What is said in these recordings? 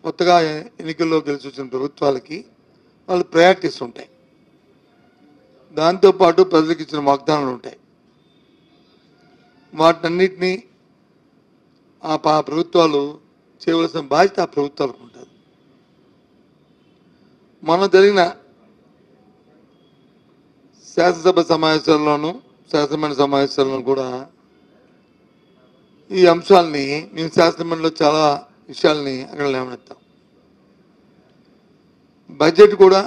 కొత్తగా ఎన్నికల్లో గెలిచి వచ్చిన ప్రభుత్వాలకి వాళ్ళు ప్రయారిటీస్ ఉంటాయి. దాంతోపాటు ప్రజలకు ఇచ్చిన వాగ్దానాలు ఉంటాయి. వాటన్నిటినీ ఆ ప్రభుత్వాలు చేయవలసిన బాధ్యత ఆ ప్రభుత్వాలకు ఉంటుంది. మనం జరిగిన శాసనసభ సమావేశాల్లోనూ శాసనమండలి సమావేశాల్లోనూ కూడా ఈ అంశాలని మేము శాసనమండలిలో చాలా విషయాల్ని అక్కడ లేవనెత్తాం. బడ్జెట్ కూడా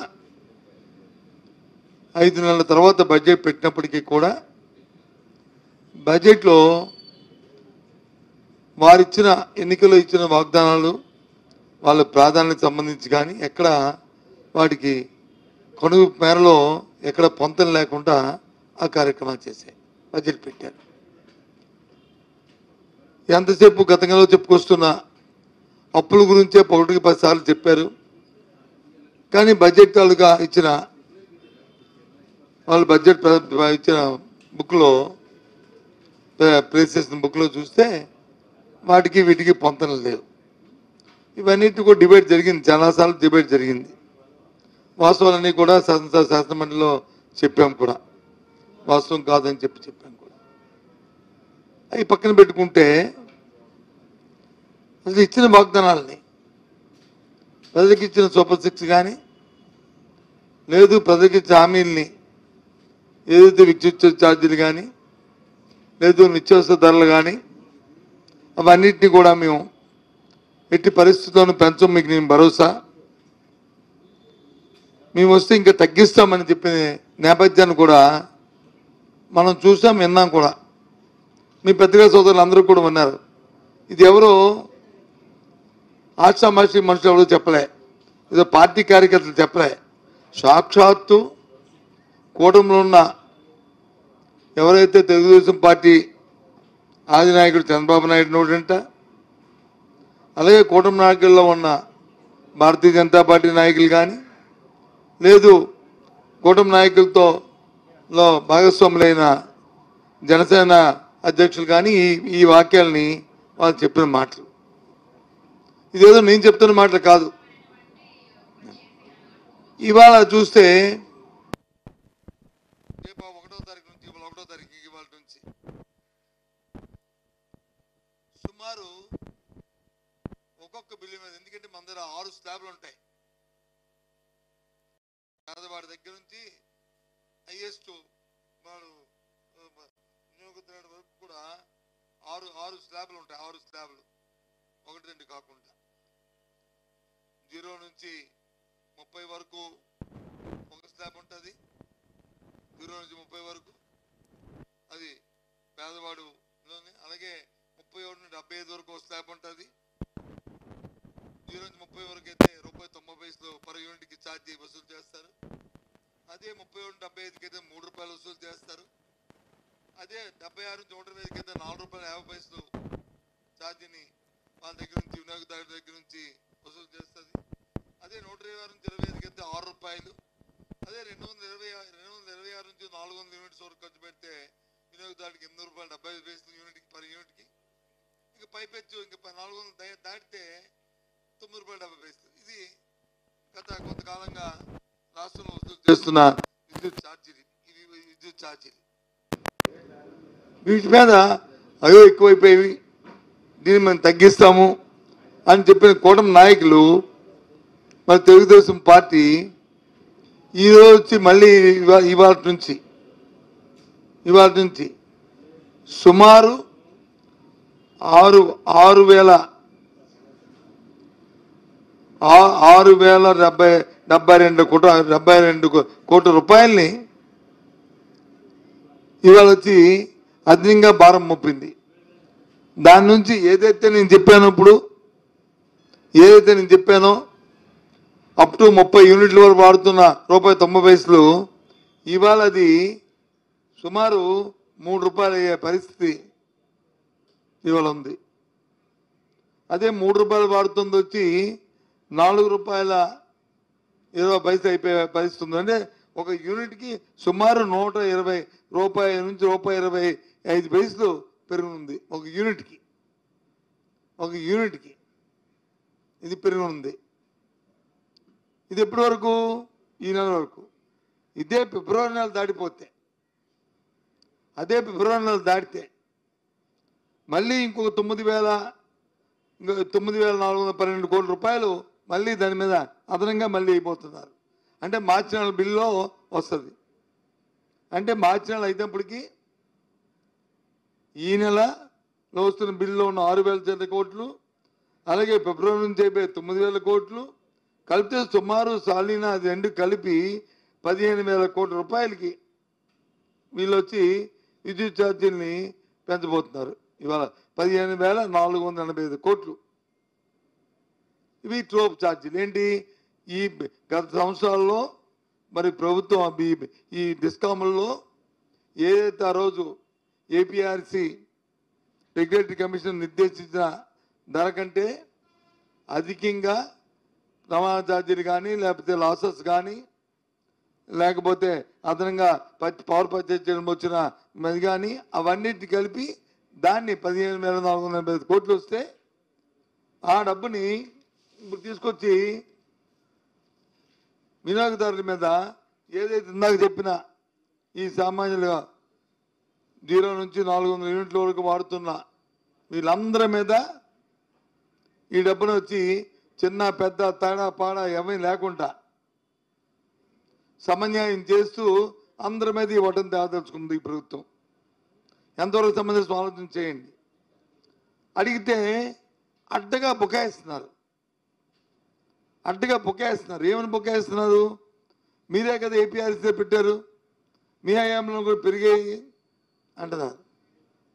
5 నెలల తర్వాత బడ్జెట్ పెట్టినప్పటికీ కూడా బడ్జెట్లో వారిచ్చిన ఎన్నికల్లో ఇచ్చిన వాగ్దానాలు వాళ్ళ ప్రాధాన్యత సంబంధించి కానీ ఎక్కడ వాటికి కొనుగో మేరలో ఎక్కడ పొంతన లేకుండా ఆ కార్యక్రమాలు చేశాయి. బడ్జెట్ పెట్టారు. ఎంతసేపు గతంలో చెప్పుకొస్తున్న అప్పుల గురించే 1కి 10 సార్లు చెప్పారు. కానీ బడ్జెట్ తాలూకా ఇచ్చిన వాళ్ళు బడ్జెట్ ఇచ్చిన బుక్లో ప్లేస్ చేసిన బుక్లో చూస్తే వాటికి వీటికి పొంతనలు లేవు. ఇవన్నిటి కూడా డిబేట్ జరిగింది, చాలాసార్లు డిబేట్ జరిగింది. వాస్తవాలన్నీ కూడా శాసనమండలిలో చెప్పాం కూడా, వాస్తవం కాదని చెప్పాం కూడా. అవి పక్కన పెట్టుకుంటే అసలు ఇచ్చిన వాగ్దానాలని ప్రజలకు ఇచ్చిన సూపర్ 6 కానీ లేదు ప్రజలకు ఇచ్చిన హామీల్ని ఏదైతే విద్యుత్ ఛార్జీలు కానీ లేదు నిత్యావసర ధరలు కానీ అవన్నిటిని కూడా మేము ఎట్టి పరిస్థితుల్లోనూ పెంచం, మీకు నేను భరోసా, మేము వస్తే ఇంకా తగ్గిస్తామని చెప్పిన నేపథ్యాన్ని కూడా మనం చూసాం, విన్నాం కూడా. మీ పత్రికా సోదరులు అందరూ కూడా ఉన్నారు. ఇది ఎవరో ఆశామాషి మనుషులు ఎవరో చెప్పలే, ఏదో పార్టీ కార్యకర్తలు చెప్పలే. సాక్షాత్తు కూటమిలో ఉన్న ఎవరైతే తెలుగుదేశం పార్టీ ఆదినాయకుడు చంద్రబాబు నాయుడు నోటంట, అలాగే కూటమి నాయకుల్లో ఉన్న భారతీయ జనతా పార్టీ నాయకులు కానీ లేదు కూటమి నాయకులతో భాగస్వాములైన జనసేన అధ్యక్షులు కానీ ఈ వాక్యాలని వాళ్ళు చెప్పిన మాటలు. ఇదేదో నేను చెప్తున్న మాటలు కాదు. ఇవాళ చూస్తే 1వ తారీఖు నుంచి ఇవాళ నుంచి సుమారు ఒక్కొక్క బిల్లు మీద, ఎందుకంటే మన దగ్గర 6 స్లాబ్లు ఉంటాయి. పేదవాడి దగ్గర నుంచి హైయెస్ట్ వాడు వినియోగదారుడి వరకు కూడా 6 స్లాబ్లు ఉంటాయి. 6 స్లాబ్లు, 1, 2 కాకుండా 0 నుంచి 30 వరకు ఒక స్లాబ్ ఉంటుంది. 0 నుంచి 30 వరకు అది పేదవాడులోనే. అలాగే 31 నుండి 75 వరకు ఒక స్లాబ్ ఉంటుంది. 0 నుంచి 30 వరకు అయితే ₹1.90 పర్ యూనిట్కి ఛార్జీ వసూలు చేస్తారు. అదే 31 నుండి 75కి అయితే ₹3 వసూలు చేస్తారు. అదే 76 నుంచి 125కి అయితే ₹4.50 ఛార్జీని వాళ్ళ దగ్గర నుంచి వినియోగదారుడి దగ్గర నుంచి వసూలు చేస్తుంది. అదే 126 నుంచి 25కి అయితే ₹6. అదే 226 నుంచి 400 యూనిట్స్ వరకు ఖర్చు పెడితే వినియోగదారుడికి ₹8.75 యూనిట్కి పర్ యూనిట్కి. ఇంకా పైపెచ్చు ఇంకా 400 దాటితే ₹9.70. ఇది గత కొంతకాలంగా రాష్ట్రంలో వసూలు చేస్తున్న విద్యుత్ ఛార్జీలు. ఇవి విద్యుత్ ఛార్జీలు వీటి మీద అయ్యో ఎక్కువైపోయి దీన్ని మేము తగ్గిస్తాము అని చెప్పిన కూటమి నాయకులు మరి తెలుగుదేశం పార్టీ ఈరోజు వచ్చి మళ్ళీ ఇవాళ నుంచి సుమారు 6,072 కోట్ల రూపాయల్ని ఇవాళ వచ్చి అదనంగా భారం మోపింది. దాని నుంచి ఏదైతే నేను చెప్పానో అప్ టు 30 యూనిట్ల వరకు వాడుతున్న ₹1.90 ఇవాళ అది సుమారు ₹3 అయ్యే పరిస్థితి ఇవాళ ఉంది. అదే ₹3 వాడుతుంది వచ్చి ₹4.20 అయిపోయే పరిస్థితి ఉంది. అంటే ఒక యూనిట్కి సుమారు ₹120 నుంచి ₹1.25 పెరుగుతుంది ఒక యూనిట్కి. ఇది పెరగనుంది. ఇది ఎప్పటి వరకు? ఈ నెల వరకు. ఇదే ఫిబ్రవరి నెల దాటిపోతే, అదే ఫిబ్రవరి నెల దాటితే మళ్ళీ ఇంకొక 9,412 కోట్ల రూపాయలు మళ్ళీ దాని మీద అదనంగా మళ్ళీ అయిపోతున్నారు. అంటే మార్చి నెల బిల్లులో వస్తుంది. అంటే మార్చి నెల అయినప్పటికీ ఈ నెలలో వస్తున్న బిల్లులో ఉన్న 6,000 కోట్లు, అలాగే ఫిబ్రవరి నుంచి అయిపోయి 9,000 కోట్లు కలిపితే సుమారు సాలీనా అది రెండు కలిపి 15,000 కోట్ల రూపాయలకి వీళ్ళు వచ్చి విద్యుత్ ఛార్జీల్ని పెంచబోతున్నారు. ఇవాళ 15,485 కోట్లు. ఇవి ట్రోప్ ఛార్జీలు. ఏంటి? ఈ గత సంవత్సరాల్లో మరి ప్రభుత్వం ఈ డిస్కాముల్లో ఏదైతే ఆ రోజు ఏపీఆర్సి రెగ్యులేటరీ కమిషన్ నిర్దేశించిన ధర కంటే అధికంగా రవాణా ఛార్జీలు కానీ, లేకపోతే లాసెస్ కానీ, లేకపోతే అదనంగా పవర్ పర్చేజ్ చేయడం వచ్చిన అది కానీ అవన్నిటిని కలిపి దాన్ని 15,485 కోట్లు వస్తే ఆ డబ్బుని ఇప్పుడు తీసుకొచ్చి వినియోగదారుల మీద ఏదైతే ఇందాక చెప్పిన ఈ సామాన్యులుగా 0 నుంచి 400 యూనిట్ల వరకు వాడుతున్న వీళ్ళందరి మీద ఈ డబ్బును వచ్చి చిన్న పెద్ద తేడా పాడా ఏమీ లేకుండా సమన్యాయం చేస్తూ అందరి మీద ఈ వటం తేదలుచుకుంది ఈ ప్రభుత్వం. ఎంతవరకు సంబంధించిన ఆలోచన చేయండి. అడిగితే అడ్డగా బుకాయిస్తున్నారు. ఏమని బుకాయిస్తున్నారు? మీరే కదా ఏపీఆర్సీ పెట్టారు, మీ హయాంలో కూడా పెరిగాయి అంటున్నారు.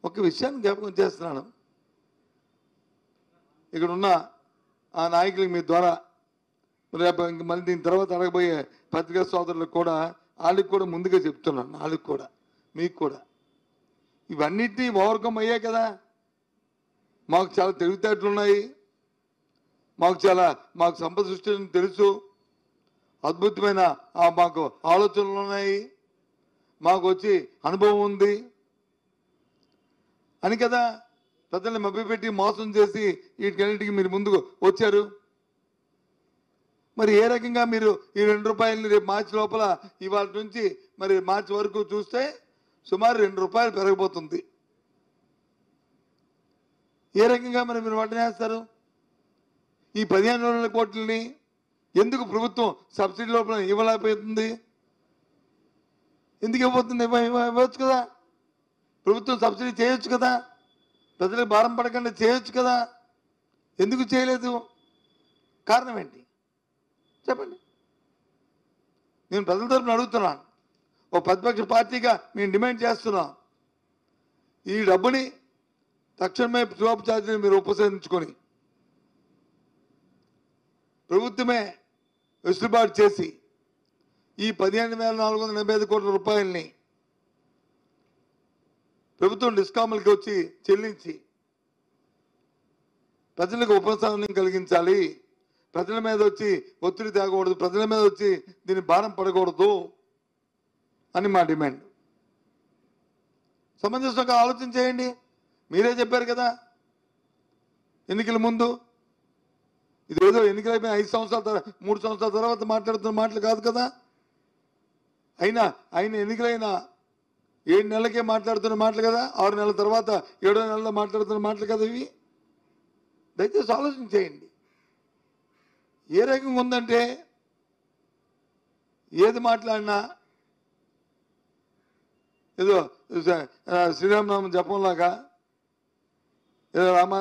ఒక విషయాన్ని జ్ఞాపకం చేస్తున్నాను. ఇక్కడ ఉన్న ఆ నాయకులకి మీ ద్వారా రేపు ఇంక మళ్ళీ దీని తర్వాత అడగబోయే పత్రికా సోదరులకు కూడా వాళ్ళకి కూడా ముందుగా చెప్తున్నాను, వాళ్ళకి కూడా మీకు కూడా ఇవన్నిటినీ ఓవర్కమ్ అయ్యాయి కదా. మాకు చాలా తెలివితేటలు ఉన్నాయి, మాకు సంపద సృష్టి తెలుసు, అద్భుతమైన మాకు ఆలోచనలు ఉన్నాయి, మాకు వచ్చి అనుభవం ఉంది అని కదా ప్రజల్ని మభ్యపెట్టి మోసం చేసి వీటికన్నిటికీ మీరు ముందుకు వచ్చారు. మరి ఏ రకంగా మీరు ఈ ₹2 రేపు మార్చి లోపల ఇవాళ నుంచి మరి మార్చి వరకు చూస్తే సుమారు ₹2 పెరగబోతుంది. ఏ రకంగా మరి మీరు వడ్డనేస్తారు? ఈ 15,000 కోట్లని ఎందుకు ప్రభుత్వం సబ్సిడీ లోపల ఇవ్వలేకపోతుంది? ఎందుకు ఇవ్వబోతుంది? ఇవ్వచ్చు కదా, ప్రభుత్వం సబ్సిడీ చేయొచ్చు కదా, ప్రజలకు భారం పడకుండా చేయొచ్చు కదా. ఎందుకు చేయలేదు? కారణం ఏంటి చెప్పండి. నేను ప్రజల తరపున అడుగుతున్నాను, ఓ ప్రతిపక్ష పార్టీగా మేము డిమాండ్ చేస్తున్నాం. ఈ డబ్బుని తక్షణమే ట్రోప్ ఛార్జీని మీరు ఉపసంహరించుకొని ప్రభుత్వమే వెసులుబాటు చేసి ఈ 15,485 కోట్ల రూపాయలని ప్రభుత్వం డిస్కాములకి వచ్చి చెల్లించి ప్రజలకు ఉపశమనం కలిగించాలి. ప్రజల మీద వచ్చి ఒత్తిడి తేగకూడదు, ప్రజల మీద వచ్చి దీన్ని భారం పడకూడదు అని మా డిమాండ్. సమంజసంగా ఆలోచన చేయండి. మీరే చెప్పారు కదా ఎన్నికల ముందు, ఇదేదో ఎన్నికలైపోయిన 5 సంవత్సరాల 3 సంవత్సరాల తర్వాత మాట్లాడుతున్న మాటలు కాదు కదా. అయినా ఎన్నికలైన 7 నెలలకే మాట్లాడుతున్న మాటలు కదా, 6 నెలల తర్వాత 7వ నెలలో మాట్లాడుతున్న మాటలు కదా ఇవి. దయచేసి ఆలోచన చేయండి. ఏ రకంగా ఉందంటే ఏది మాట్లాడినా ఏదో శ్రీరామనామం జపంలాగా ఏదో రామ